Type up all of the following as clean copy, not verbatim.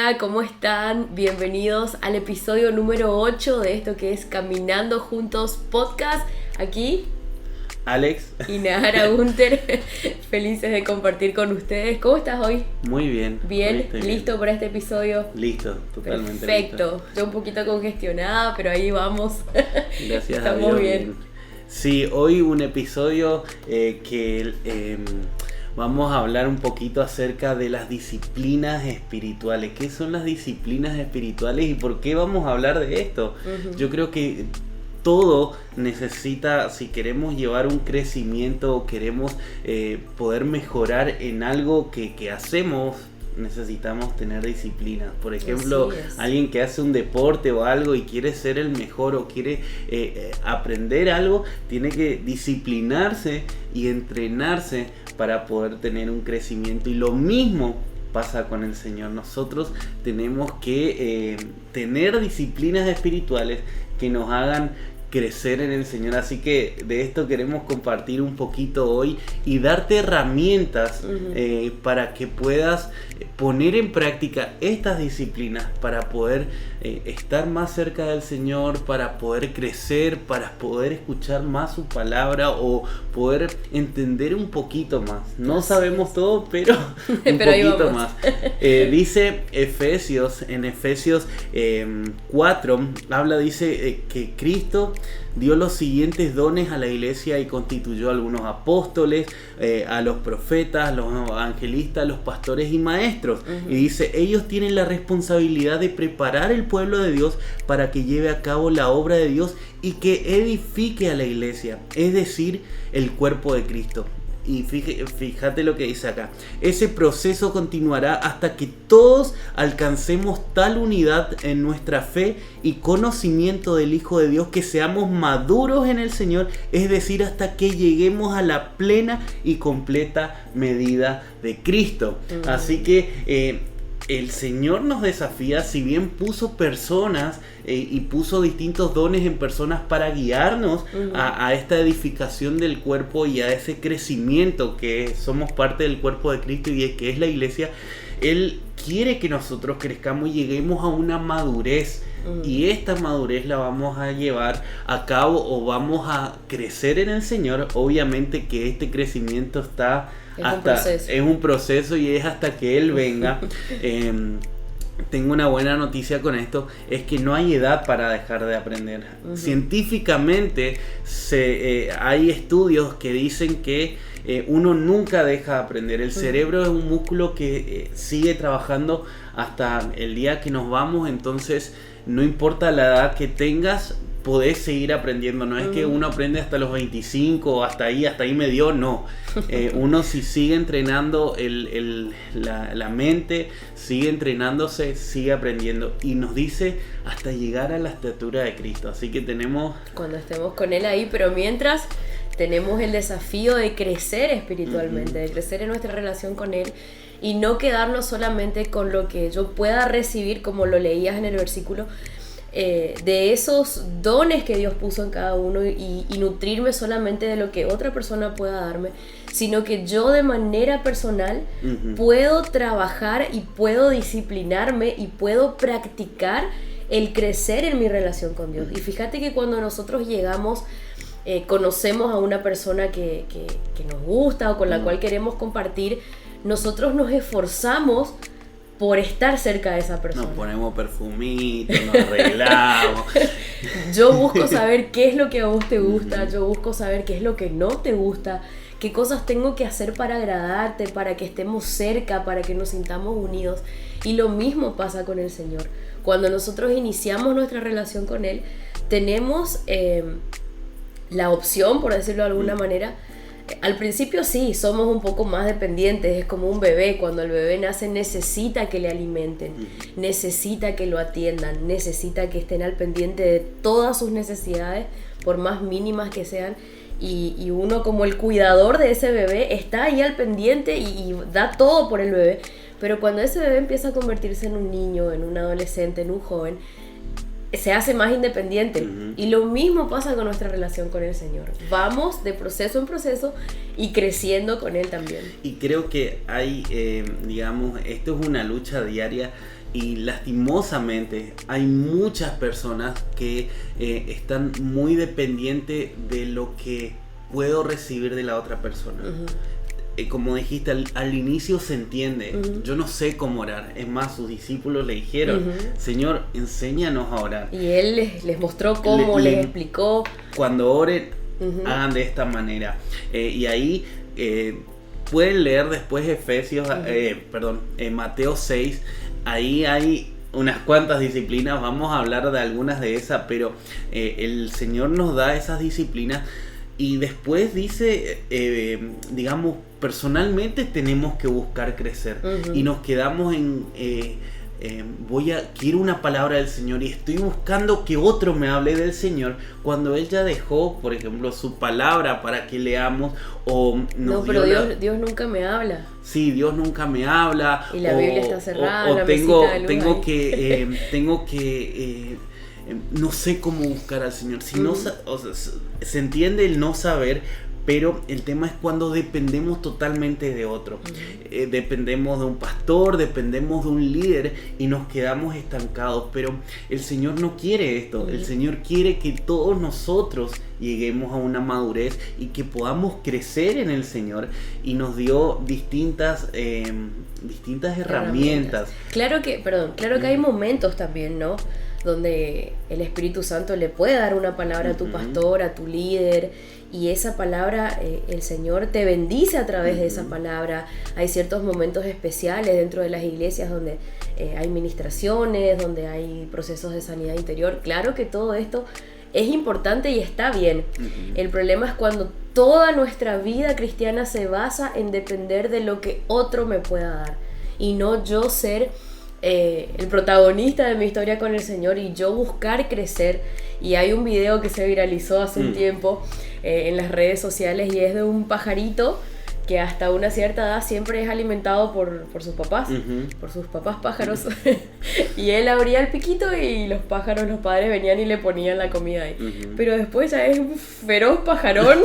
Hola, ¿cómo están? Bienvenidos al episodio número 8 de esto que es Caminando Juntos Podcast. Aquí Alex y Nahara Gunter, felices de compartir con ustedes. ¿Cómo estás hoy? Muy bien. Bien, ¿listo para este episodio? Listo, totalmente perfecto. listo. Yo un poquito congestionada, pero ahí vamos. Gracias Estamos a Dios. bien. Sí, hoy un episodio que vamos a hablar un poquito acerca de las disciplinas espirituales. ¿Qué son las disciplinas espirituales y por qué vamos a hablar de esto? Yo creo que todo necesita, si queremos llevar un crecimiento o queremos poder mejorar en algo que hacemos, necesitamos tener disciplina. Por ejemplo, alguien que hace un deporte o algo y quiere ser el mejor o quiere aprender algo, tiene que disciplinarse y entrenarse para poder tener un crecimiento. Y lo mismo pasa con el Señor. Nosotros tenemos que tener disciplinas espirituales que nos hagan crecer en el Señor. Así que de esto queremos compartir un poquito hoy y darte herramientas para que puedas poner en práctica estas disciplinas para poder estar más cerca del Señor, para poder crecer, para poder escuchar más su palabra o poder entender un poquito más. No sabemos todo, pero un poquito más. Dice Efesios, en Efesios 4, dice que Cristo dio los siguientes dones a la iglesia y constituyó a algunos apóstoles, a los profetas, los evangelistas, los pastores y maestros. Y dice, ellos tienen la responsabilidad de preparar el pueblo de Dios para que lleve a cabo la obra de Dios y que edifique a la iglesia, es decir, el cuerpo de Cristo. Y fíjate lo que dice acá. Ese proceso continuará hasta que todos alcancemos tal unidad en nuestra fe y conocimiento del Hijo de Dios que seamos maduros en el Señor, es decir, hasta que lleguemos a la plena y completa medida de Cristo. Así que el Señor nos desafía, si bien puso personas y puso distintos dones en personas para guiarnos a esta edificación del cuerpo y a ese crecimiento que somos parte del cuerpo de Cristo y que es la iglesia. Él quiere que nosotros crezcamos y lleguemos a una madurez. Y esta madurez la vamos a llevar a cabo o vamos a crecer en el Señor. Obviamente que este crecimiento es un proceso y es hasta que Él venga. Tengo una buena noticia con esto, es que no hay edad para dejar de aprender. Científicamente hay estudios que dicen que uno nunca deja de aprender. El cerebro es un músculo que sigue trabajando hasta el día que nos vamos, entonces no importa la edad que tengas, podés seguir aprendiendo. No es que uno aprende hasta los 25 hasta ahí me dio, no. Uno si sigue entrenando la mente, sigue entrenándose, sigue aprendiendo. Y nos dice hasta llegar a la estatura de Cristo. Así que tenemos... Cuando estemos con Él ahí, pero mientras tenemos el desafío de crecer espiritualmente, de crecer en nuestra relación con Él. Y no quedarnos solamente con lo que yo pueda recibir, como lo leías en el versículo, de esos dones que Dios puso en cada uno y nutrirme solamente de lo que otra persona pueda darme, sino que yo de manera personal puedo trabajar y puedo disciplinarme y puedo practicar el crecer en mi relación con Dios. Y fíjate que cuando nosotros llegamos, conocemos a una persona que nos gusta o con la cual queremos compartir, nosotros nos esforzamos por estar cerca de esa persona. Nos ponemos perfumito, nos arreglamos. Yo busco saber qué es lo que a vos te gusta, yo busco saber qué es lo que no te gusta, qué cosas tengo que hacer para agradarte, para que estemos cerca, para que nos sintamos unidos. Y lo mismo pasa con el Señor. Cuando nosotros iniciamos nuestra relación con Él, tenemos la opción, por decirlo de alguna manera. Al principio sí, somos un poco más dependientes, es como un bebé. Cuando el bebé nace necesita que le alimenten, necesita que lo atiendan, necesita que estén al pendiente de todas sus necesidades, por más mínimas que sean. Y uno, como el cuidador de ese bebé, está ahí al pendiente y da todo por el bebé. Pero cuando ese bebé empieza a convertirse en un niño, en un adolescente, en un joven, se hace más independiente. Y lo mismo pasa con nuestra relación con el Señor. Vamos de proceso en proceso y creciendo con Él también. Y creo que hay, digamos, esto es una lucha diaria. Y lastimosamente hay muchas personas que están muy dependientes de lo que puedo recibir de la otra persona. Como dijiste, al inicio se entiende. Yo no sé cómo orar. Es más, sus discípulos le dijeron, Señor, enséñanos a orar. Y Él les mostró cómo, les explicó. Cuando oren, hagan de esta manera. Y ahí pueden leer después Mateo 6. Ahí hay unas cuantas disciplinas. Vamos a hablar de algunas de esas, pero el Señor nos da esas disciplinas. Y después dice, digamos, personalmente tenemos que buscar crecer. Y nos quedamos en, quiero una palabra del Señor y estoy buscando que otro me hable del Señor, cuando Él ya dejó, por ejemplo, su palabra para que leamos. No, pero Dios nunca me habla. Sí, Dios nunca me habla. Y la Biblia está cerrada. Tengo que no sé cómo buscar al Señor. Si no, se entiende el no saber, pero el tema es cuando dependemos totalmente de otro. Dependemos de un pastor, dependemos de un líder y nos quedamos estancados. Pero el Señor no quiere esto. El Señor quiere que todos nosotros lleguemos a una madurez y que podamos crecer en el Señor, y nos dio distintas herramientas. Claro que hay momentos también, ¿no?, donde el Espíritu Santo le puede dar una palabra a tu pastor, a tu líder, y esa palabra, el Señor te bendice a través de esa palabra. Hay ciertos momentos especiales dentro de las iglesias donde hay ministraciones, donde hay procesos de sanidad interior. Claro que todo esto es importante y está bien. El problema es cuando toda nuestra vida cristiana se basa en depender de lo que otro me pueda dar, y no yo ser el protagonista de mi historia con el Señor y yo buscar crecer. Y hay un video que se viralizó hace un tiempo en las redes sociales, y es de un pajarito que hasta una cierta edad siempre es alimentado por sus papás, por sus papás pájaros. Y él abría el piquito y los padres venían y le ponían la comida ahí. Pero después ya es un feroz pajarón.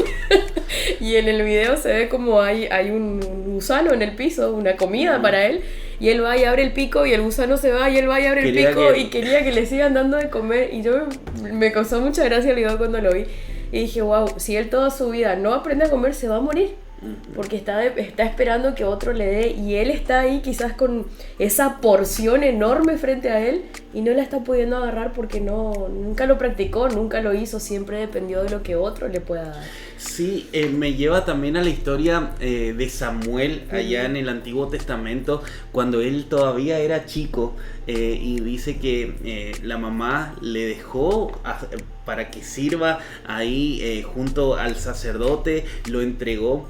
Y en el video se ve como hay un gusano en el piso, una comida para él. Y él va y abre el pico, y el gusano se va, y él va y abre el pico, y quería que le sigan dando de comer. Y yo me causó mucha gracia el video cuando lo vi. Y dije, wow, si él toda su vida no aprende a comer, se va a morir. Porque está esperando que otro le dé, y él está ahí quizás con esa porción enorme frente a él y no la está pudiendo agarrar porque nunca lo practicó, nunca lo hizo, siempre dependió de lo que otro le pueda dar. Sí, me lleva también a la historia de Samuel allá en el Antiguo Testamento, cuando él todavía era chico, y dice que la mamá le dejó para que sirva ahí junto al sacerdote, lo entregó,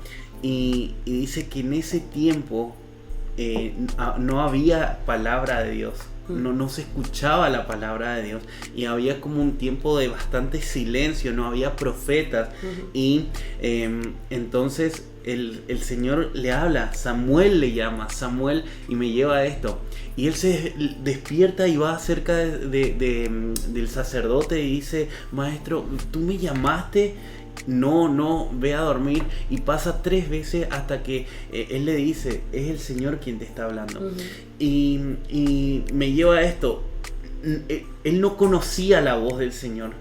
y dice que en ese tiempo no había palabra de Dios. No se escuchaba la palabra de Dios, y había como un tiempo de bastante silencio, no había profetas. Y entonces el Señor le habla, Samuel le llama, Samuel, y me lleva a esto, y él se despierta y va cerca del sacerdote y dice, maestro, ¿tú me llamaste? No, ve a dormir. Y pasa 3 veces hasta que él le dice, es el Señor quien te está hablando. Y me lleva a esto, él no conocía la voz del Señor.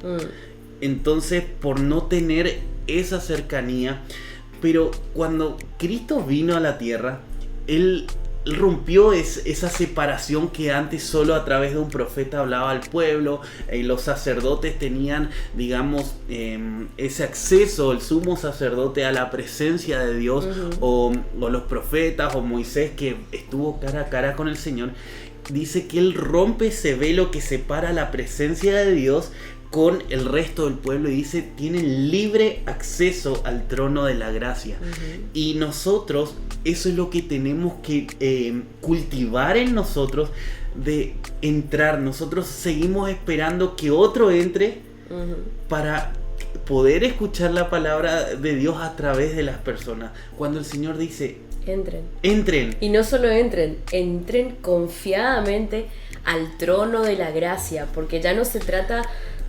Entonces, por no tener esa cercanía, pero cuando Cristo vino a la tierra, Él rompió esa separación que antes solo a través de un profeta hablaba al pueblo. Los sacerdotes tenían, digamos, ese acceso, el sumo sacerdote, a la presencia de Dios, o los profetas, o Moisés, que estuvo cara a cara con el Señor. Dice que Él rompe ese velo que separa la presencia de Dios con el resto del pueblo, y dice, tienen libre acceso al trono de la gracia. Y nosotros, eso es lo que tenemos que cultivar en nosotros, de entrar. Nosotros seguimos esperando que otro entre para poder escuchar la palabra de Dios a través de las personas, cuando el Señor dice, entren. Y no solo entren confiadamente al trono de la gracia, porque ya no se trata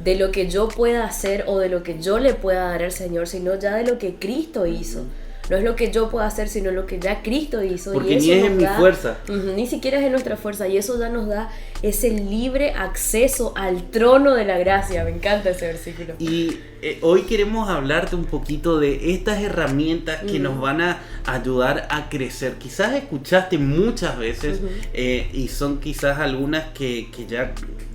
de lo que yo pueda hacer o de lo que yo le pueda dar al Señor, sino ya de lo que Cristo hizo. No es lo que yo pueda hacer, sino lo que ya Cristo hizo. Porque y eso ni es en mi fuerza. Ni siquiera es en nuestra fuerza. Y eso ya nos da ese libre acceso al trono de la gracia. Me encanta ese versículo. Y hoy queremos hablarte un poquito de estas herramientas que nos van a ayudar a crecer. Quizás escuchaste muchas veces y son quizás algunas que ya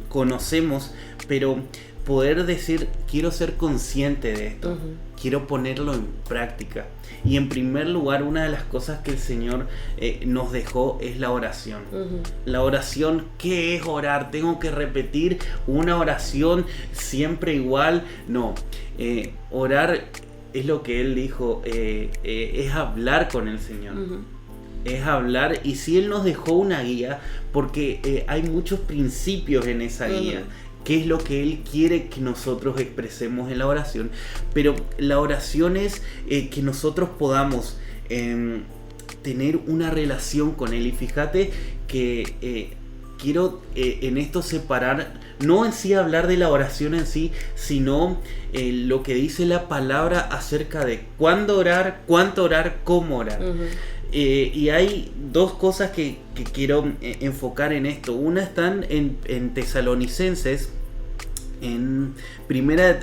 conocemos, pero poder decir, quiero ser consciente de esto, quiero ponerlo en práctica. Y en primer lugar, una de las cosas que el Señor nos dejó es la oración. La oración, ¿qué es orar? ¿Tengo que repetir una oración siempre igual? No, orar es lo que Él dijo, es hablar con el Señor. Es hablar, y si Él nos dejó una guía, porque hay muchos principios en esa guía, qué es lo que Él quiere que nosotros expresemos en la oración, pero la oración es que nosotros podamos tener una relación con Él. Y fíjate que quiero en esto separar, no en sí hablar de la oración en sí, sino lo que dice la palabra acerca de cuándo orar, cuánto orar, cómo orar. Y hay dos cosas que quiero enfocar en esto. Una están en Tesalonicenses, en primera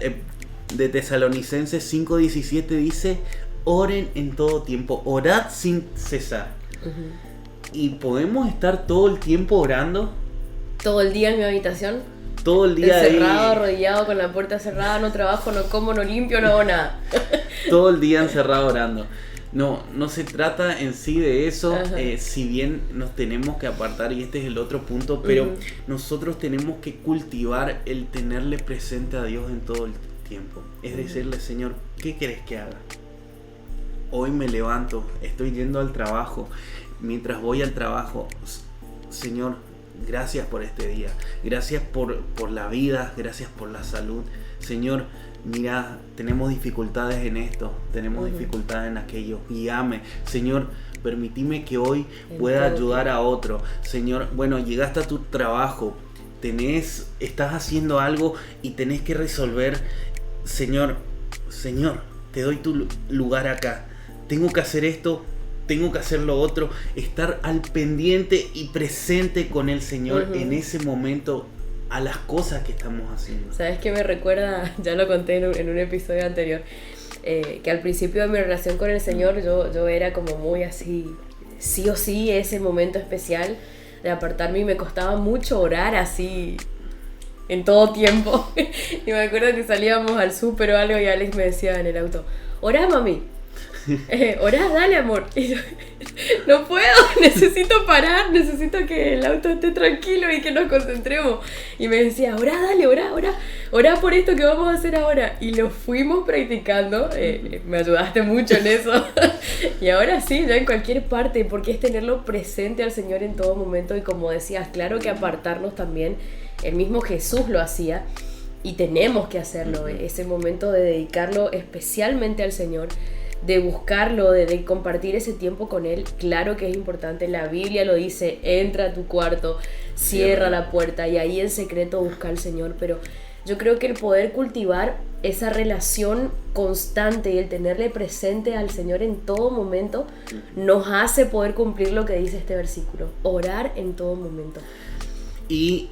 de Tesalonicenses 5:17 dice: oren en todo tiempo, orad sin cesar. Y podemos estar todo el tiempo orando. Todo el día en mi habitación. Todo el día encerrado, arrodillado, con la puerta cerrada, no trabajo, no como, no limpio, no hago nada. Todo el día encerrado orando. No se trata en sí de eso, si bien nos tenemos que apartar, y este es el otro punto, pero nosotros tenemos que cultivar el tenerle presente a Dios en todo el tiempo. Es decirle: Señor, ¿qué querés que haga? Hoy me levanto, estoy yendo al trabajo, mientras voy al trabajo, Señor, gracias por este día, gracias por la vida, gracias por la salud. Señor, mira, tenemos dificultades en esto, tenemos dificultades en aquello, guíame. Señor, permitime que hoy pueda ayudar a otro. Señor, bueno, llegaste a tu trabajo, estás haciendo algo y tenés que resolver. Señor, te doy tu lugar acá. Tengo que hacer esto, tengo que hacer lo otro. Estar al pendiente y presente con el Señor en ese momento, a las cosas que estamos haciendo. ¿Sabes qué me recuerda? Ya lo conté en un episodio anterior, que al principio de mi relación con el Señor yo era como muy así, sí o sí, ese momento especial de apartarme, y me costaba mucho orar así en todo tiempo. Y me acuerdo que salíamos al súper o algo y Alex me decía en el auto: orá, mami. Orá, dale, amor. Y yo: no puedo, necesito parar, necesito que el auto esté tranquilo y que nos concentremos. Y me decía: orá, dale, orá por esto que vamos a hacer ahora. Y lo fuimos practicando, me ayudaste mucho en eso. Y ahora sí, ya en cualquier parte, porque es tenerlo presente al Señor en todo momento. Y como decías, claro que apartarnos también, el mismo Jesús lo hacía, y tenemos que hacerlo, ese momento de dedicarlo especialmente al Señor, de buscarlo, de compartir ese tiempo con Él. Claro que es importante, la Biblia lo dice: entra a tu cuarto, cierra la puerta y ahí en secreto busca al Señor. Pero yo creo que el poder cultivar esa relación constante y el tenerle presente al Señor en todo momento nos hace poder cumplir lo que dice este versículo: orar en todo momento. Y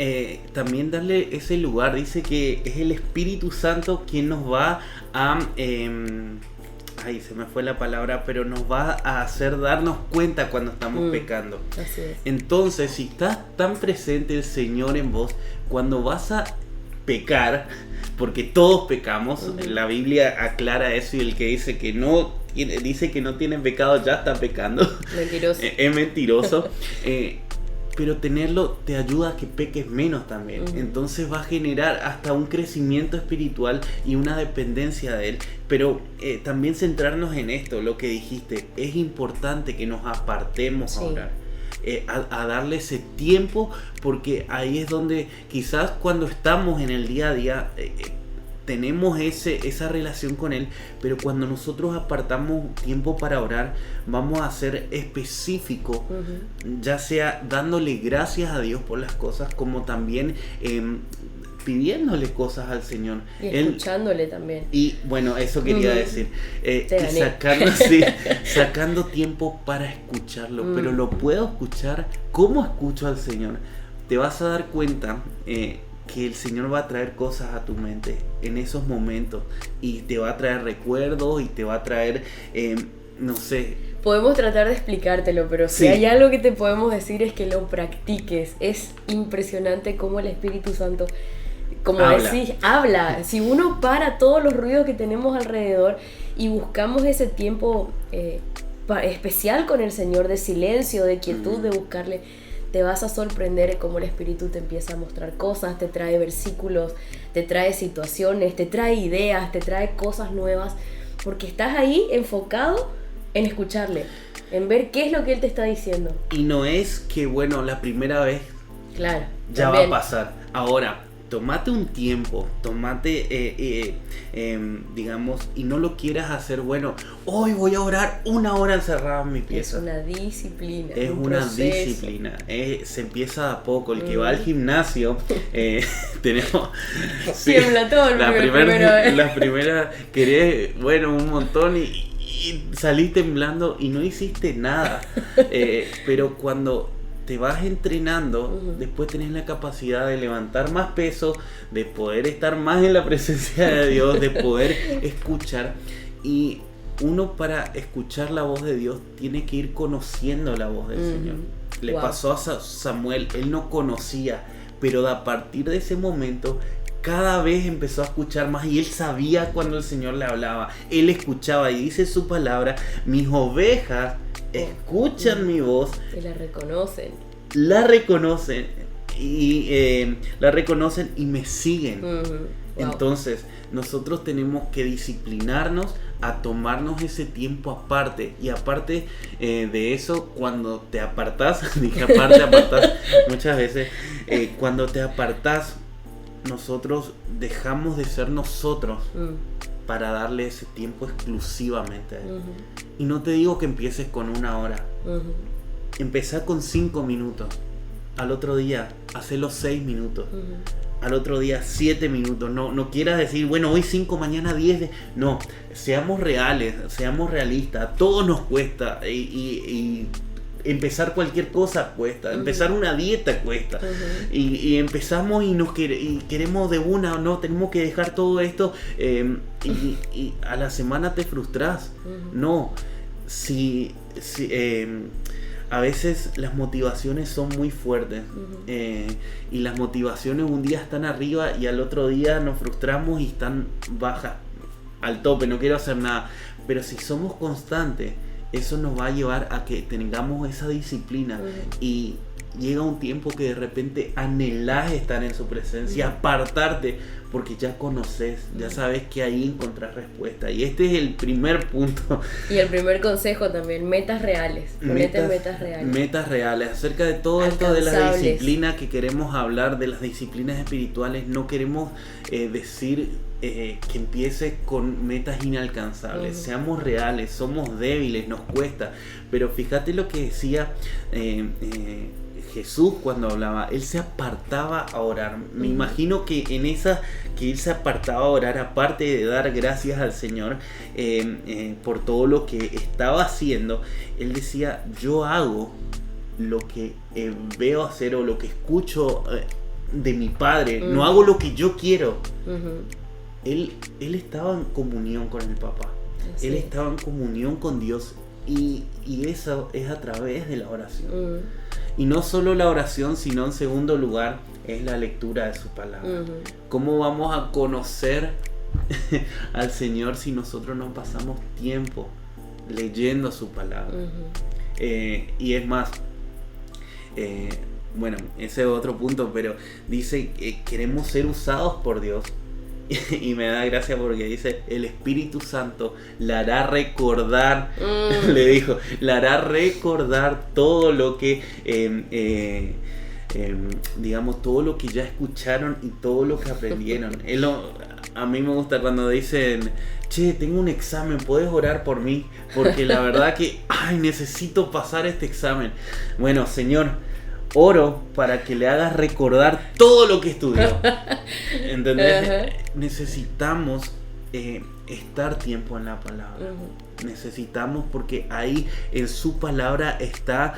también darle ese lugar. Dice que es el Espíritu Santo quien nos va a... Ay, se me fue la palabra, pero nos va a hacer darnos cuenta cuando estamos pecando. Así es. Entonces, si estás tan presente el Señor en vos, cuando vas a pecar, porque todos pecamos, la Biblia aclara eso, y el que dice que no tiene pecado ya está pecando. Mentiroso. Es mentiroso. Pero tenerlo te ayuda a que peques menos también. Entonces va a generar hasta un crecimiento espiritual y una dependencia de Él. Pero también centrarnos en esto, lo que dijiste, es importante que nos apartemos a orar, a darle ese tiempo, porque ahí es donde quizás cuando estamos en el día a día tenemos esa relación con Él, pero cuando nosotros apartamos tiempo para orar, vamos a ser específicos, ya sea dándole gracias a Dios por las cosas, como también pidiéndole cosas al Señor. Y escuchándole también. Y bueno, eso quería decir. Y sacando tiempo para escucharlo. Pero lo puedo escuchar. ¿Cómo escucho al Señor? Te vas a dar cuenta que el Señor va a traer cosas a tu mente en esos momentos. Y te va a traer recuerdos y te va a traer, no sé... Podemos tratar de explicártelo, pero si hay algo que te podemos decir es que lo practiques. Es impresionante cómo el Espíritu Santo, como decís, habla. Si uno para todos los ruidos que tenemos alrededor y buscamos ese tiempo especial con el Señor, de silencio, de quietud, de buscarle, te vas a sorprender cómo el Espíritu te empieza a mostrar cosas, te trae versículos, te trae situaciones, te trae ideas, te trae cosas nuevas, porque estás ahí enfocado en escucharle, en ver qué es lo que él te está diciendo. Y no es que, bueno, la primera vez claro, ya también va a pasar. Ahora, tomate un tiempo, digamos, y no lo quieras hacer, bueno, hoy voy a orar 1 hora encerrado en mi pieza. Es una disciplina. Es una disciplina. Se empieza a poco. El que va al gimnasio, tenemos... Tiembla todo el la primera, querés, bueno, un montón y salí temblando y no hiciste nada. Pero cuando te vas entrenando, después tenés la capacidad de levantar más peso, de poder estar más en la presencia de Dios, de poder escuchar. Y uno, para escuchar la voz de Dios, tiene que ir conociendo la voz del Señor. Le pasó a Samuel, él no conocía, pero a partir de ese momento cada vez empezó a escuchar más y él sabía cuando el Señor le hablaba. Él escuchaba y dice su palabra: mis ovejas escuchan mi voz. Y la reconocen. La reconocen y me siguen. Wow. Entonces, nosotros tenemos que disciplinarnos a tomarnos ese tiempo aparte. Y aparte de eso, cuando te apartás, muchas veces, cuando te apartás, nosotros dejamos de ser nosotros para darle ese tiempo exclusivamente a él. Y no te digo que empieces con 1 hora. Empezá con 5 minutos. Al otro día, hacelo 6 minutos. Al otro día 7 minutos. No quieras decir, bueno, hoy 5, mañana 10. No, seamos reales, seamos realistas. A todos nos cuesta. Y empezar cualquier cosa cuesta. Empezar una dieta cuesta. Y empezamos y queremos de una, no, tenemos que dejar todo esto. Y a la semana te frustras. No, a veces las motivaciones son muy fuertes. Y las motivaciones un día están arriba y al otro día nos frustramos y están bajas, al tope, no quiero hacer nada. Pero si somos constantes, eso nos va a llevar a que tengamos esa disciplina. Y llega un tiempo que de repente anhelás estar en su presencia, apartarte, porque ya conoces, ya sabes que ahí encontrás respuesta. Y este es el primer punto. Y el primer consejo también: metas reales. Ponete metas reales. Metas reales. Acerca de todo esto de la disciplina que queremos hablar, de las disciplinas espirituales, no queremos decir que empiece con metas inalcanzables. Seamos reales, somos débiles, nos cuesta. Pero fíjate lo que decía Jesús cuando hablaba. Él se apartaba a orar. Me imagino que en esa que él se apartaba a orar, aparte de dar gracias al Señor por todo lo que estaba haciendo, él decía: yo hago lo que veo hacer o lo que escucho de mi Padre. No hago lo que yo quiero. Él estaba en comunión con el Papá. Así él estaba en comunión con Dios. Y eso es a través de la oración. Y no solo la oración, sino en segundo lugar es la lectura de su palabra. ¿Cómo vamos a conocer al Señor si nosotros no pasamos tiempo leyendo su palabra? Y es más, bueno, ese es otro punto, pero dice que queremos ser usados por Dios. Y me da gracia porque dice: el Espíritu Santo le hará recordar, le dijo, le hará recordar todo lo que digamos, todo lo que ya escucharon y todo lo que aprendieron. A mí me gusta cuando dicen: che, tengo un examen, ¿puedes orar por mí? Porque la verdad que necesito pasar este examen. Bueno, Señor, oro para que le hagas recordar todo lo que estudió. ¿Entendés? Ajá. Necesitamos estar tiempo en la palabra. Necesitamos, porque ahí en su palabra está,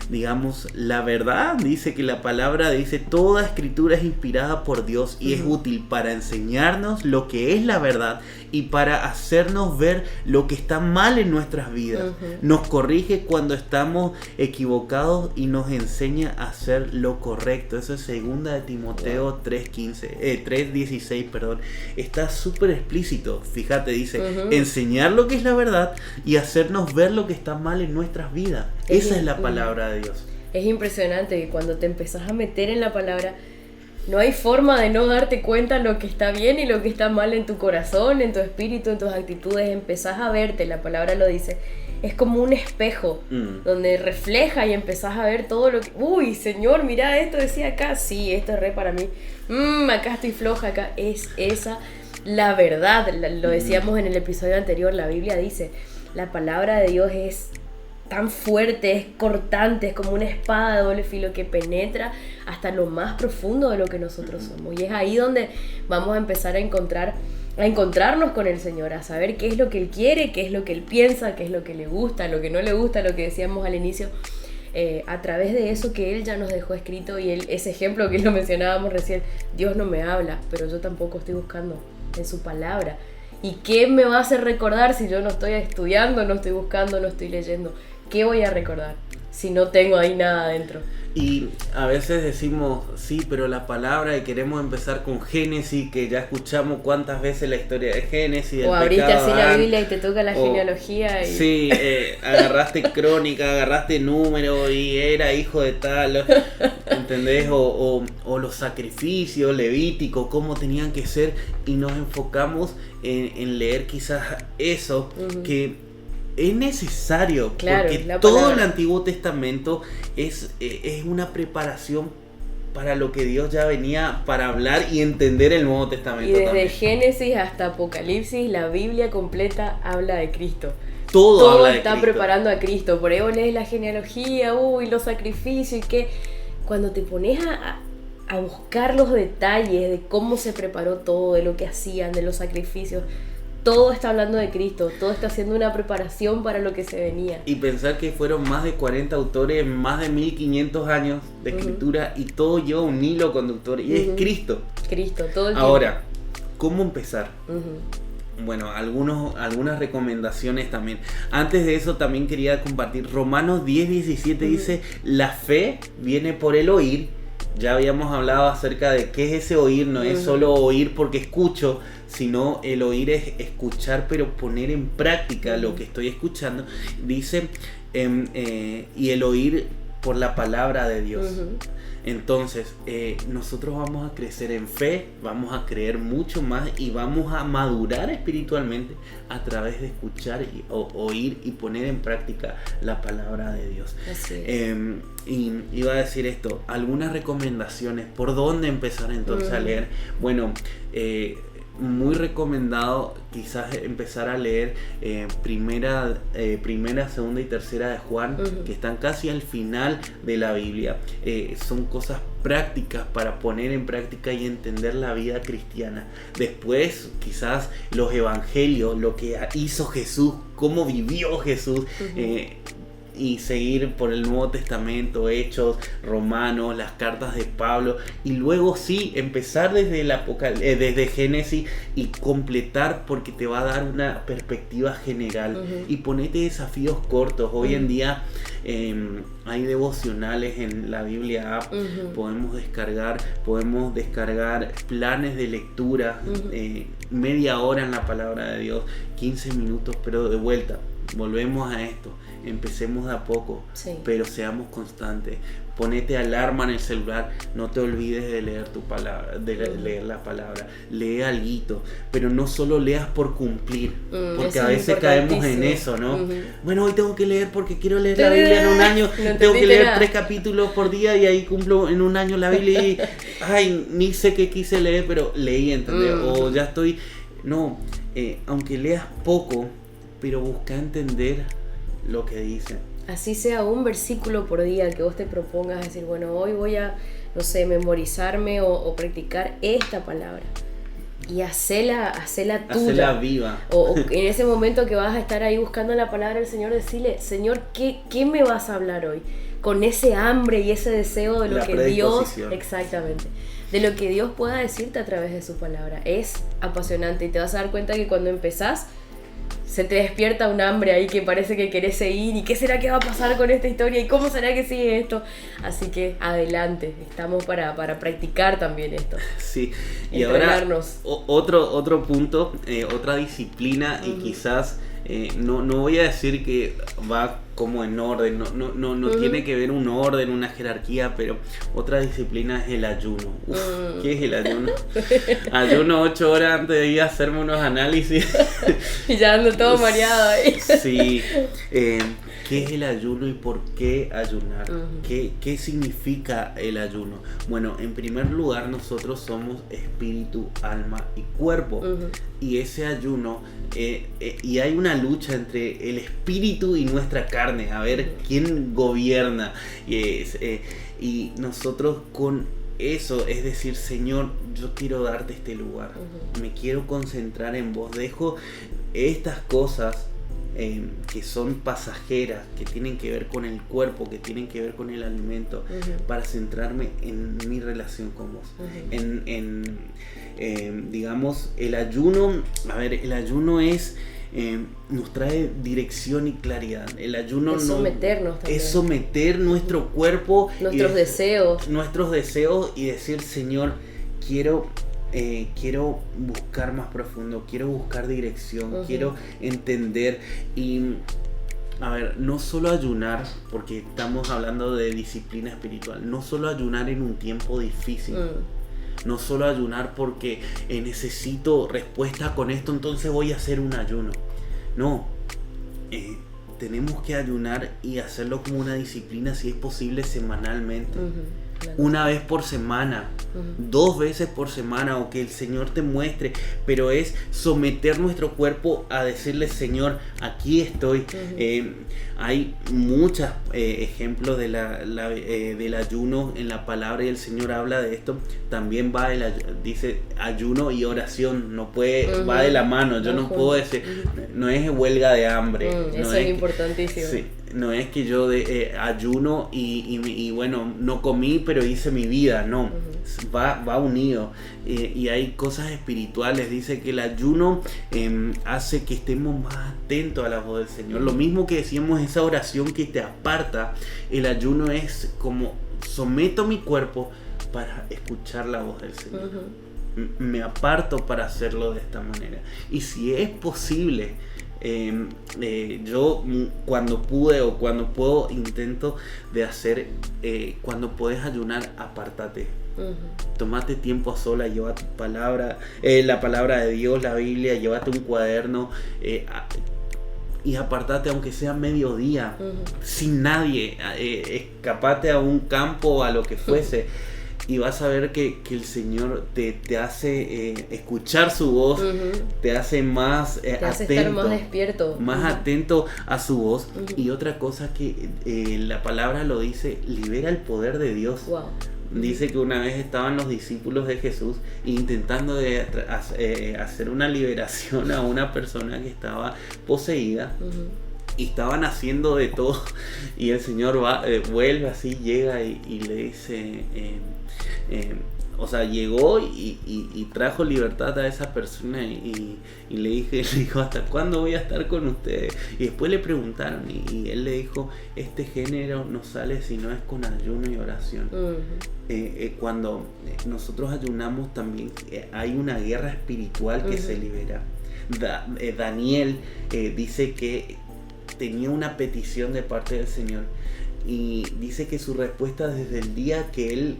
digamos, la verdad. Dice que la palabra dice: toda escritura es inspirada por Dios y es útil para enseñarnos lo que es la verdad y para hacernos ver lo que está mal en nuestras vidas. Nos corrige cuando estamos equivocados y nos enseña a hacer lo correcto. Eso es 2 de Timoteo 3:16, perdón. Está súper explícito. Fíjate, dice: enseñar lo que es la verdad y hacernos ver lo que está mal en nuestras vidas. Esa es la palabra de Dios. Es impresionante que cuando te empezás a meter en la palabra, no hay forma de no darte cuenta lo que está bien y lo que está mal en tu corazón, en tu espíritu, en tus actitudes. Empezás a verte, la palabra lo dice. Es como un espejo donde refleja y empezás a ver todo lo que... Uy, Señor, mira esto, decía acá. Sí, esto es re para mí. Acá estoy floja, acá. Es esa la verdad. Lo decíamos en el episodio anterior. La Biblia dice, la palabra de Dios es tan fuerte, es cortante, es como una espada de doble filo que penetra hasta lo más profundo de lo que nosotros somos. Y es ahí donde vamos a empezar a encontrarnos con el Señor, a saber qué es lo que Él quiere, qué es lo que Él piensa, qué es lo que le gusta, lo que no le gusta, lo que decíamos al inicio, a través de eso que Él ya nos dejó escrito. Y ese ejemplo que lo mencionábamos recién, Dios no me habla, pero yo tampoco estoy buscando en su palabra. ¿Y qué me va a hacer recordar si yo no estoy estudiando, no estoy buscando, no estoy leyendo? ¿Qué voy a recordar si no tengo ahí nada adentro? Y a veces decimos, sí, pero la palabra, y queremos empezar con Génesis, que ya escuchamos cuántas veces la historia de Génesis. O abriste así la Biblia y te toca la genealogía. Sí, agarraste crónica, agarraste número y era hijo de tal, ¿entendés? O los sacrificios levíticos, cómo tenían que ser, y nos enfocamos en leer quizás eso que... es necesario, claro, porque todo el Antiguo Testamento es una preparación para lo que Dios ya venía para hablar y entender el Nuevo Testamento. Y desde también. Génesis hasta Apocalipsis, la Biblia completa habla de Cristo. Todo habla de está Cristo. Preparando a Cristo. Por ahí vos lees la genealogía, los sacrificios, y que cuando te pones a buscar los detalles de cómo se preparó todo, de lo que hacían, de los sacrificios, todo está hablando de Cristo, todo está haciendo una preparación para lo que se venía. Y pensar que fueron más de 40 autores, más de 1500 años de escritura, y todo lleva un hilo conductor, y es Cristo. Cristo, todo el Ahora, ¿cómo empezar? Bueno, algunas recomendaciones también. Antes de eso también quería compartir Romanos 10:17 dice: la fe viene por el oír. Ya habíamos hablado acerca de qué es ese oír. No es solo oír porque escucho, sino el oír es escuchar, pero poner en práctica lo que estoy escuchando. Dice, y el oír por la palabra de Dios. Entonces, nosotros vamos a crecer en fe, vamos a creer mucho más y vamos a madurar espiritualmente a través de escuchar oír y poner en práctica la palabra de Dios. Así es. Y iba a decir esto, algunas recomendaciones, ¿por dónde empezar entonces a leer? Bueno, muy recomendado quizás empezar a leer primera, segunda y tercera de Juan, que están casi al final de la Biblia. Son cosas prácticas para poner en práctica y entender la vida cristiana. Después quizás los evangelios, lo que hizo Jesús, cómo vivió Jesús, y seguir por el Nuevo Testamento, Hechos, Romanos, las cartas de Pablo, y luego sí empezar desde desde Génesis y completar, porque te va a dar una perspectiva general. Y ponete desafíos cortos. Hoy en día hay devocionales en la Biblia app. Podemos descargar planes de lectura, media hora en la palabra de Dios, 15 minutos, pero de vuelta volvemos a esto. Empecemos de a poco, pero seamos constantes. Ponete alarma en el celular, no te olvides de leer tu palabra, de leer la palabra. Lee alguito, pero no solo leas por cumplir, porque a veces caemos en eso, ¿no? Bueno, hoy tengo que leer porque quiero leer la Biblia en un año, tengo que leer 3 capítulos por día y ahí cumplo en un año la Biblia y ay, ni sé qué quise leer, pero leí, ¿entendés? O ya estoy, no, aunque leas poco, pero busca entender lo que dice. Así sea un versículo por día que vos te propongas, decir, bueno, hoy voy a, no sé, memorizarme o practicar esta palabra. Y hacela tuya. Hacela viva. O en ese momento que vas a estar ahí buscando la palabra del Señor, decirle, Señor, ¿qué me vas a hablar hoy? Con ese hambre y ese deseo de lo que Dios... Exactamente. De lo que Dios pueda decirte a través de su palabra. Es apasionante y te vas a dar cuenta que cuando empezás, se te despierta un hambre ahí que parece que querés seguir. ¿Y qué será que va a pasar con esta historia? ¿Y cómo será que sigue esto? Así que adelante, estamos para practicar también esto. Sí, y ahora otro punto, otra disciplina, y quizás no voy a decir que va como en orden, no tiene que ver un orden, una jerarquía, pero otra disciplina es el ayuno. ¿Qué es el ayuno? Ayuno 8 horas antes de ir a hacerme unos análisis. Y ya ando todo mareado ahí. Sí. ¿Qué es el ayuno y por qué ayunar? ¿Qué significa el ayuno? Bueno, en primer lugar, nosotros somos espíritu, alma y cuerpo. Y ese ayuno, y hay una lucha entre el espíritu y nuestra carne, a ver quién gobierna. Y nosotros con eso, es decir, Señor, yo quiero darte este lugar. Me quiero concentrar en vos. Dejo estas cosas que son pasajeras, que tienen que ver con el cuerpo, que tienen que ver con el alimento, para centrarme en mi relación con vos. Digamos, el ayuno, el ayuno es nos trae dirección y claridad. El ayuno es someternos también. Es someter nuestro cuerpo, nuestros deseos, y decir, Señor, quiero buscar más profundo, quiero buscar dirección, quiero entender. Y no solo ayunar, porque estamos hablando de disciplina espiritual, no solo ayunar en un tiempo difícil, no solo ayunar porque necesito respuesta con esto, entonces voy a hacer un ayuno. No, tenemos que ayunar y hacerlo como una disciplina, si es posible, semanalmente. Una vez por semana, 2 veces por semana, o que el Señor te muestre, pero es someter nuestro cuerpo a decirle, Señor, aquí estoy. Hay muchos ejemplos del ayuno en la palabra, y el Señor habla de esto. También dice ayuno y oración, va de la mano. Yo no puedo decir, no es huelga de hambre. Eso es importantísimo. Sí. No es que yo ayuno y bueno, no comí pero hice mi vida, no, va unido. Y hay cosas espirituales. Dice que el ayuno hace que estemos más atentos a la voz del Señor. Lo mismo que decíamos, esa oración que te aparta, el ayuno es como someto mi cuerpo para escuchar la voz del Señor. Me aparto para hacerlo de esta manera. Y si es posible, yo cuando pude o cuando puedo intento de hacer, cuando puedes ayunar, apártate. Tómate tiempo a sola, lleva tu palabra, la palabra de Dios, la Biblia, llévate un cuaderno, y apartate, aunque sea mediodía, sin nadie, escapate a un campo, a lo que fuese. Y vas a ver que el Señor te hace escuchar su voz, te hace más te hace estar más despierto, más atento a su voz. Y otra cosa que la palabra lo dice, libera el poder de Dios. Dice que una vez estaban los discípulos de Jesús intentando hacer una liberación a una persona que estaba poseída. Y estaban haciendo de todo, y el Señor vuelve así, llega y le dice, llegó y trajo libertad a esa persona, y le dijo, ¿hasta cuándo voy a estar con ustedes? Y después le preguntaron, y él le dijo, este género no sale si no es con ayuno y oración. Cuando nosotros ayunamos también hay una guerra espiritual que se libera. Daniel dice que tenía una petición de parte del Señor, y dice que su respuesta desde el día que él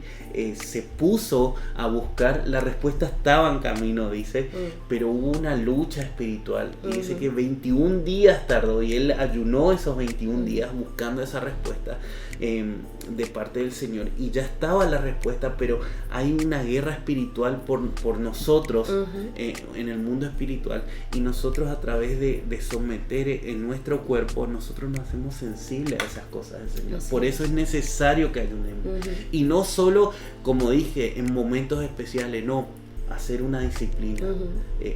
se puso a buscar, la respuesta estaba en camino, dice, pero hubo una lucha espiritual. Y dice que 21 días tardó y él ayunó esos 21 días buscando esa respuesta de parte del Señor. Y ya estaba la respuesta, pero hay una guerra espiritual por nosotros en el mundo espiritual. Y nosotros a través de someter en nuestro cuerpo, nosotros nos hacemos sensibles a esas cosas del Señor. Sí. Por eso es necesario que ayunemos. Y no solo, como dije, en momentos especiales, no, hacer una disciplina.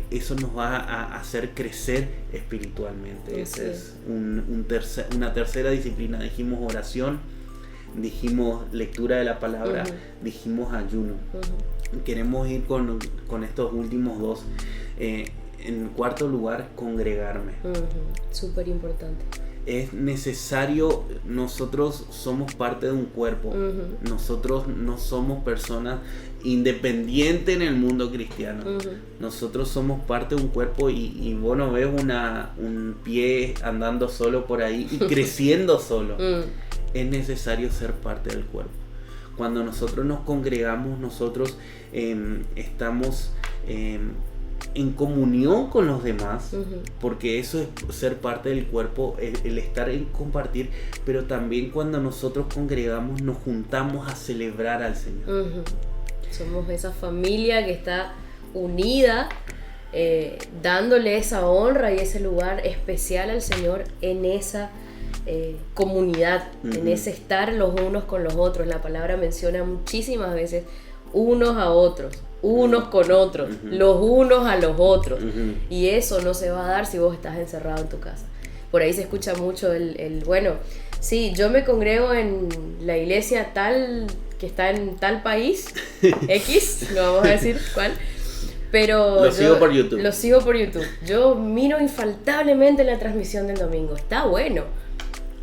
Eso nos va a hacer crecer espiritualmente. Esa es una tercera disciplina. Dijimos oración, dijimos lectura de la palabra, dijimos ayuno. Queremos ir con estos últimos dos. En cuarto lugar, congregarme. Súper importante. Es necesario, nosotros somos parte de un cuerpo. Nosotros no somos personas independientes en el mundo cristiano. Nosotros somos parte de un cuerpo y vos no ves un pie andando solo por ahí y creciendo solo. Es necesario ser parte del cuerpo. Cuando nosotros nos congregamos, nosotros estamos en comunión con los demás, porque eso es ser parte del cuerpo, el estar en compartir, pero también cuando nosotros congregamos nos juntamos a celebrar al Señor. Somos esa familia que está unida, dándole esa honra y ese lugar especial al Señor en esa comunidad, en ese estar los unos con los otros. La palabra menciona muchísimas veces unos a otros, unos con otros, los unos a los otros. Y eso no se va a dar si vos estás encerrado en tu casa. Por ahí se escucha mucho bueno, sí, yo me congrego en la iglesia tal, que está en tal país, X, no vamos a decir cuál, pero lo sigo por YouTube. Lo sigo por YouTube. Yo miro infaltablemente la transmisión del domingo. Está bueno.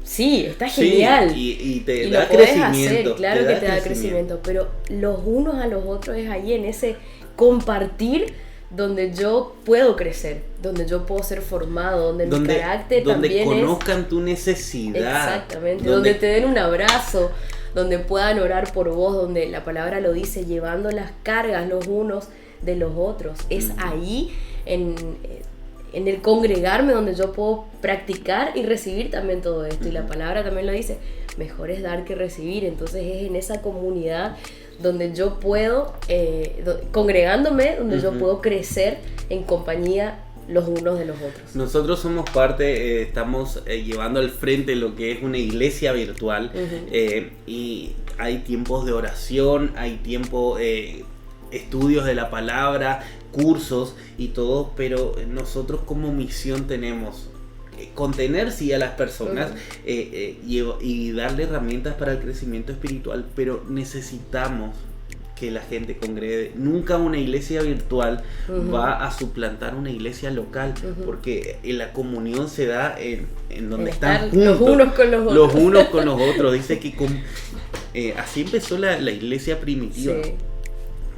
Sí, está genial. Sí, y te y da lo podés crecimiento. Hacer, claro que te da crecimiento, pero los unos a los otros es ahí en ese compartir donde yo puedo crecer, donde yo puedo ser formado, donde mi carácter también donde conozcan tu necesidad. Exactamente, donde te den un abrazo, donde puedan orar por vos, donde la palabra lo dice, llevando las cargas los unos de los otros. Es ahí en el congregarme donde yo puedo practicar y recibir también todo esto. Y la palabra también lo dice, mejor es dar que recibir. Entonces es en esa comunidad donde yo puedo, congregándome, donde yo puedo crecer en compañía los unos de los otros. Nosotros somos parte, estamos llevando al frente lo que es una iglesia virtual, y hay tiempos de oración, hay tiempo, estudios de la palabra, cursos y todo, pero nosotros como misión tenemos contener sí a las personas, y darle herramientas para el crecimiento espiritual, pero necesitamos que la gente congregue. Nunca una iglesia virtual va a suplantar una iglesia local, porque la comunión se da en donde están juntos, los unos con los otros. Los unos con los otros. Dice que así empezó la iglesia primitiva. Sí.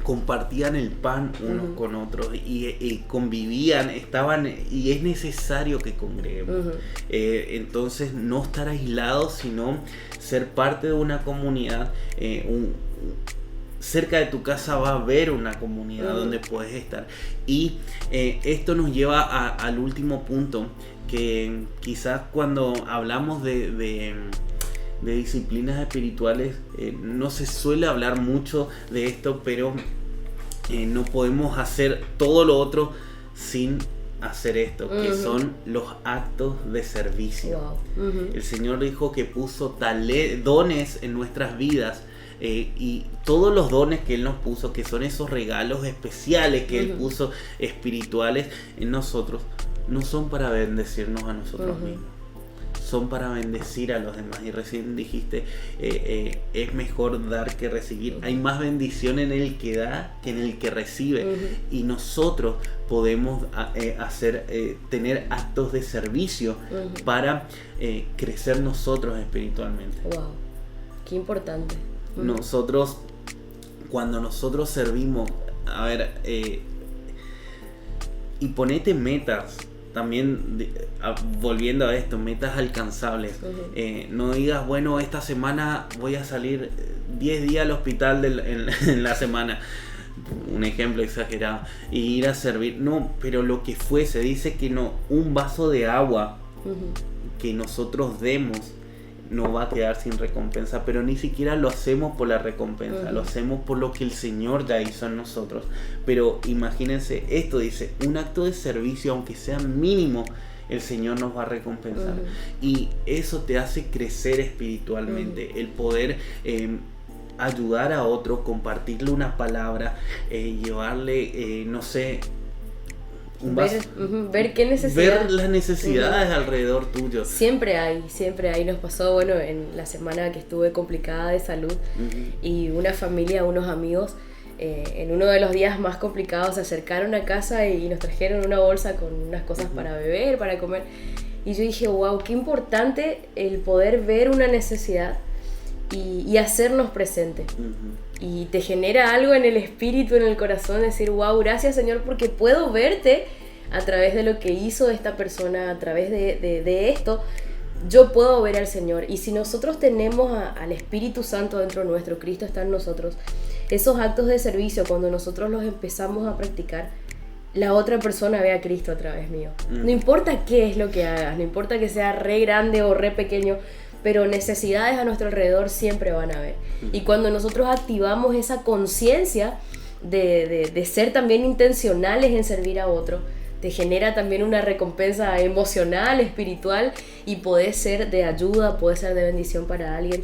Compartían el pan unos con otros y convivían, estaban, y es necesario que congreguemos. Entonces no estar aislados, sino ser parte de una comunidad. Cerca de tu casa va a haber una comunidad donde puedes estar. Y esto nos lleva al último punto, que quizás cuando hablamos de disciplinas espirituales, no se suele hablar mucho de esto, pero no podemos hacer todo lo otro sin hacer esto, que son los actos de servicio. El Señor dijo que puso dones en nuestras vidas, y todos los dones que Él nos puso, que son esos regalos especiales que Él puso espirituales en nosotros, no son para bendecirnos a nosotros mismos, son para bendecir a los demás. Y recién dijiste, es mejor dar que recibir. Hay más bendición en el que da que en el que recibe. Y nosotros podemos tener actos de servicio para crecer nosotros espiritualmente. Wow, qué importante. Nosotros, cuando nosotros servimos, y ponete metas también volviendo a esto, metas alcanzables. No digas, bueno, esta semana voy a salir 10 días al hospital en la semana. Un ejemplo exagerado. Y ir a servir. No, pero lo que fuese, dice que no, un vaso de agua que nosotros demos no va a quedar sin recompensa, pero ni siquiera lo hacemos por la recompensa, lo hacemos por lo que el Señor ya hizo en nosotros. Pero imagínense, esto dice, un acto de servicio, aunque sea mínimo, el Señor nos va a recompensar. Y eso te hace crecer espiritualmente, el poder ayudar a otro, compartirle una palabra, llevarle, no sé, ver qué necesidad, ver las necesidades alrededor tuyo. Siempre hay. Nos pasó, bueno, en la semana que estuve complicada de salud, y una familia, unos amigos, en uno de los días más complicados se acercaron a casa y nos trajeron una bolsa con unas cosas para beber, para comer, y yo dije, wow, qué importante el poder ver una necesidad y hacernos presentes. Y te genera algo en el espíritu, en el corazón, decir, wow, gracias Señor, porque puedo verte a través de lo que hizo esta persona, a través de esto, yo puedo ver al Señor. Y si nosotros tenemos al Espíritu Santo dentro nuestro, Cristo está en nosotros, esos actos de servicio, cuando nosotros los empezamos a practicar, la otra persona ve a Cristo a través mío. No importa qué es lo que hagas, no importa que sea re grande o re pequeño, pero necesidades a nuestro alrededor siempre van a haber. Y cuando nosotros activamos esa conciencia de ser también intencionales en servir a otro, te genera también una recompensa emocional, espiritual, y podés ser de ayuda, podés ser de bendición para alguien.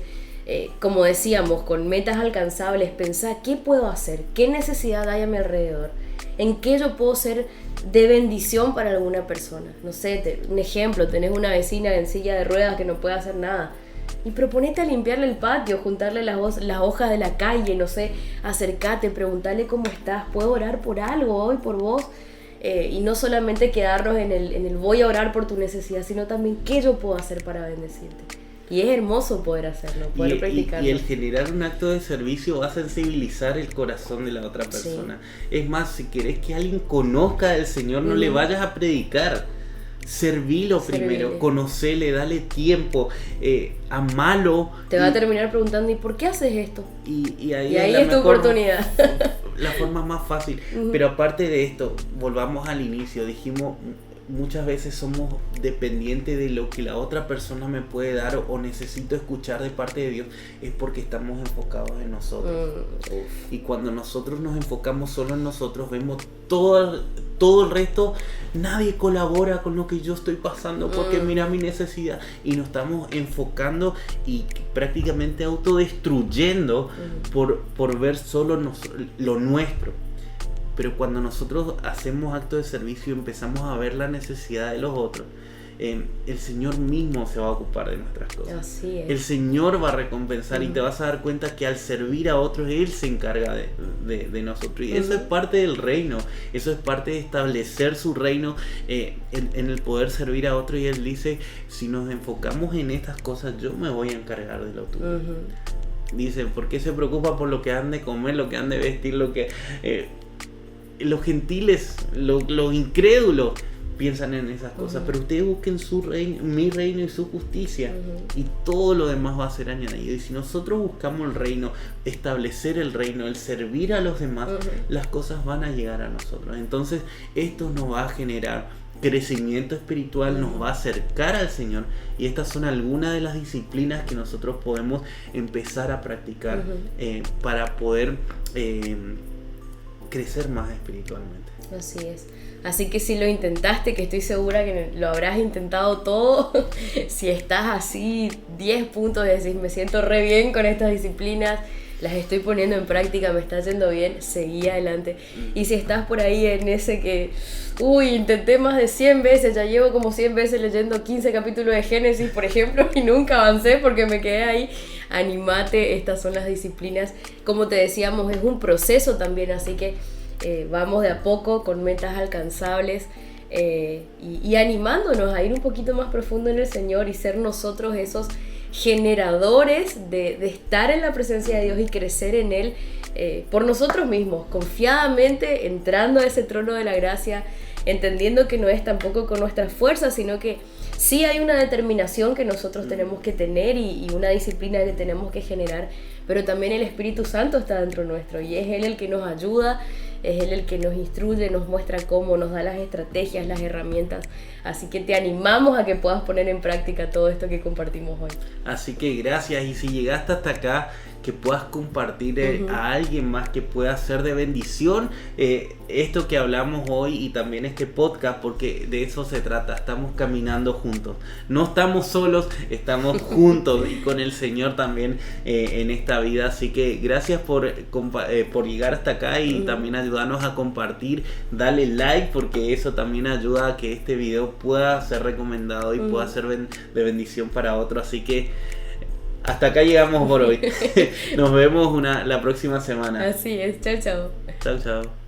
Como decíamos, con metas alcanzables, pensá qué puedo hacer, qué necesidad hay a mi alrededor, en qué yo puedo ser de bendición para alguna persona. No sé, un ejemplo, tenés una vecina en silla de ruedas que no puede hacer nada, y proponete a limpiarle el patio, juntarle las hojas de la calle, no sé, acercate, preguntarle cómo estás, puedo orar por algo hoy por vos, y no solamente quedarnos en el voy a orar por tu necesidad, sino también qué yo puedo hacer para bendecirte. Y es hermoso poder hacerlo, poder practicarlo. Y el generar un acto de servicio va a sensibilizar el corazón de la otra persona. Sí. Es más, si querés que alguien conozca al Señor, no le vayas a predicar. Servilo primero, conocele, dale tiempo, amalo. Te va a terminar preguntando, ¿y por qué haces esto? Y ahí es tu oportunidad. La forma más fácil. Pero aparte de esto, volvamos al inicio. Dijimos, muchas veces somos dependientes de lo que la otra persona me puede dar o necesito escuchar de parte de Dios, es porque estamos enfocados en nosotros. Y cuando nosotros nos enfocamos solo en nosotros, vemos todo el resto, nadie colabora con lo que yo estoy pasando porque mira mi necesidad, y nos estamos enfocando y prácticamente autodestruyendo por ver solo lo nuestro. Pero cuando nosotros hacemos actos de servicio y empezamos a ver la necesidad de los otros, el Señor mismo se va a ocupar de nuestras cosas. Así es. El Señor va a recompensar y te vas a dar cuenta que al servir a otros, Él se encarga de nosotros. Y eso es parte del reino, eso es parte de establecer su reino en el poder servir a otros. Y Él dice, si nos enfocamos en estas cosas, yo me voy a encargar de lo tuyo. Dice, ¿por qué se preocupa por lo que han de comer, lo que han de vestir, lo que... los gentiles, los incrédulos piensan en esas cosas, pero ustedes busquen su reino, mi reino y su justicia, y todo lo demás va a ser añadido. Y si nosotros buscamos el reino, establecer el reino, el servir a los demás, las cosas van a llegar a nosotros. Entonces esto nos va a generar crecimiento espiritual, nos va a acercar al Señor, y estas son algunas de las disciplinas que nosotros podemos empezar a practicar para poder crecer más espiritualmente. Así es. Así que si lo intentaste, que estoy segura que lo habrás intentado todo, si estás así 10 puntos y decís, me siento re bien con estas disciplinas, las estoy poniendo en práctica, me está yendo bien, seguí adelante. Y si estás por ahí en ese que, intenté más de 100 veces, ya llevo como 100 veces leyendo 15 capítulos de Génesis, por ejemplo, y nunca avancé porque me quedé ahí, animate, estas son las disciplinas. Como te decíamos, es un proceso también, así que vamos de a poco con metas alcanzables, y animándonos a ir un poquito más profundo en el Señor y ser nosotros esos generadores de estar en la presencia de Dios y crecer en Él por nosotros mismos, confiadamente entrando a ese trono de la gracia, entendiendo que no es tampoco con nuestras fuerzas, sino que sí hay una determinación que nosotros tenemos que tener y una disciplina que tenemos que generar, pero también el Espíritu Santo está dentro nuestro y es Él el que nos ayuda, es Él el que nos instruye, nos muestra cómo, nos da las estrategias, las herramientas. Así que te animamos a que puedas poner en práctica todo esto que compartimos hoy. Así que gracias, y si llegaste hasta acá, que puedas compartir a alguien más que pueda ser de bendición esto que hablamos hoy y también este podcast, porque de eso se trata. Estamos caminando juntos, no estamos solos, estamos juntos y con el Señor también en esta vida. Así que gracias por llegar hasta acá y también ayudarnos a compartir. Dale like, porque eso también ayuda a que este video pueda ser recomendado y pueda ser de bendición para otros. Así que hasta acá llegamos por hoy. Nos vemos la próxima semana. Así es, chao, chao. Chao, chao.